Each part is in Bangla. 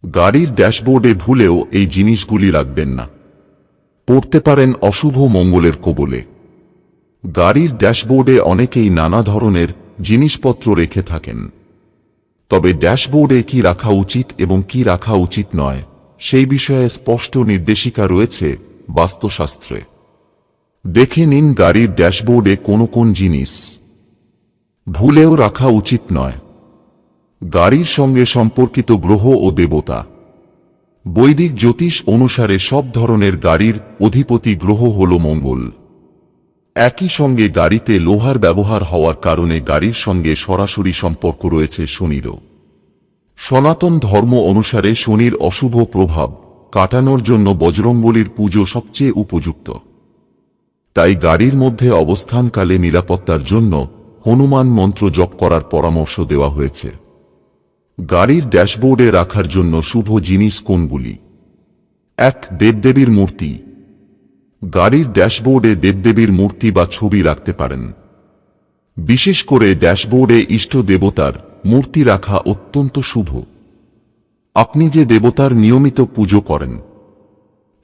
গাড়ির ড্যাশবোর্ডে ভুলেও এই জিনিসগুলি রাখবেন না, পড়তে পারেন অশুভ মঙ্গলের কবলে। গাড়ির ড্যাশবোর্ডে অনেকেই নানা ধরনের জিনিসপত্র রেখে থাকেন, তবে ড্যাশবোর্ডে কি রাখা উচিত এবং কি রাখা উচিত নয় সেই বিষয়ে স্পষ্ট নির্দেশিকা রয়েছে বাস্তুশাস্ত্রে। দেখে নিন গাড়ির ড্যাশবোর্ডে কোন জিনিস ভুলেও রাখা উচিত নয়। গাড়ির সঙ্গে সম্পর্কিত গ্রহ ও দেবতা। বৈদিক জ্যোতিষ অনুসারে সব ধরনের গাড়ির অধিপতি গ্রহ হল মঙ্গল। একই সঙ্গে গাড়িতে লোহার ব্যবহার হওয়ার কারণে গাড়ির সঙ্গে সরাসরি সম্পর্ক রয়েছে শনিরও। সনাতন ধর্ম অনুসারে শনির অশুভ প্রভাব কাটানোর জন্য বজরংবলীর পুজো সবচেয়ে উপযুক্ত। তাই গাড়ির মধ্যে অবস্থানকালে নিরাপত্তার জন্য হনুমান মন্ত্র জপ করার পরামর্শ দেওয়া হয়েছে। গাড়ির ড্যাশবোর্ডে রাখার জন্য শুভ জিনিস কোনগুলি? ১. দেবদেবীর মূর্তি। গাড়ির ড্যাশবোর্ডে দেবদেবীর মূর্তি বা ছবি রাখতে পারেন। বিশেষ করে ড্যাশবোর্ডে ইষ্ট দেবতার মূর্তি রাখা অত্যন্ত শুভ। আপনি যে দেবতার নিয়মিত পুজো করেন,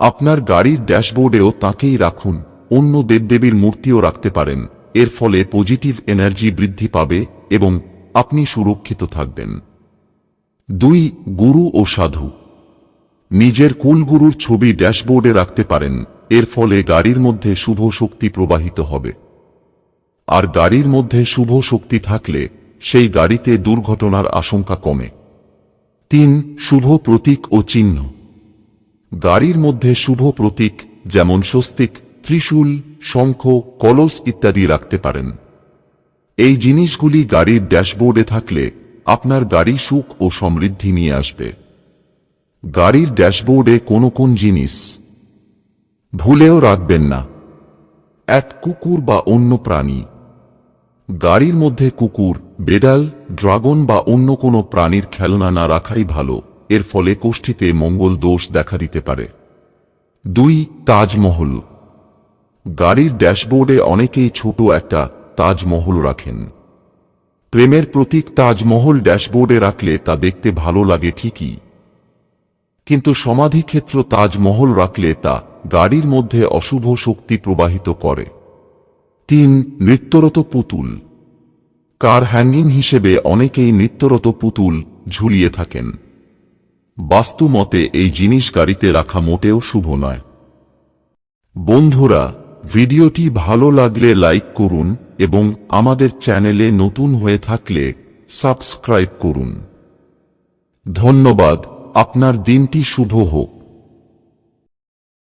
আপনার গাড়ির ড্যাশবোর্ডেও তাঁকেই রাখুন। অন্য দেবদেবীর মূর্তিও রাখতে পারেন। এর ফলে পজিটিভ এনার্জি বৃদ্ধি পাবে এবং আপনি সুরক্ষিত থাকবেন। ২. গুরু ও সাধু। নিজের কুলগুরুর ছবি ড্যাশবোর্ডে রাখতে পারেন। এর ফলে গাড়ির মধ্যে শুভ শক্তি প্রবাহিত হবে। আর গাড়ির মধ্যে শুভ শক্তি থাকলে সেই গাড়িতে দুর্ঘটনার আশঙ্কা কমে। ৩. শুভ প্রতীক ও চিহ্ন। গাড়ির মধ্যে শুভ প্রতীক যেমন স্বস্তিক, ত্রিশূল, শঙ্খ, কলস ইত্যাদি রাখতে পারেন। এই জিনিসগুলি গাড়ির ড্যাশবোর্ডে থাকলে আপনার গাড়ি সুখ ও সমৃদ্ধি নিয়ে আসবে। গাড়ির ড্যাশবোর্ডে কোন জিনিস ভুলেও রাখবেন না? ১. কুকুর বা অন্য প্রাণী। গাড়ির মধ্যে কুকুর, বেড়াল, ড্রাগন বা অন্য কোনো প্রাণীর খেলনা না রাখাই ভালো। এর ফলে কোষ্ঠীতে মঙ্গল দোষ দেখা দিতে পারে। ২. তাজমহল। গাড়ির ড্যাশবোর্ডে অনেকেই ছোট একটা তাজমহল রাখেন। প্রেমের প্রতীক তাজমহল ড্যাশবোর্ডে রাখলে তা দেখতে ভালো লাগে ঠিকই, কিন্তু সমাধিক্ষেত্র তাজমহল রাখলে তা গাড়ির মধ্যে অশুভ শক্তি প্রবাহিত করে। ৩. নৃত্যরত পুতুল। কার হ্যাঙ্গিং হিসেবে অনেকেই নৃত্যরত পুতুল ঝুলিয়ে থাকেন। বাস্তু মতে এই জিনিস গাড়িতে রাখা মোটেও শুভ নয়। বন্ধুরা, ভিডিওটি ভালো লাগলে লাইক করুন এবং আমাদের চ্যানেলে নতুন হয়ে থাকলে সাবস্ক্রাইব করুন। ধন্যবাদ। আপনার দিনটি শুভ হোক।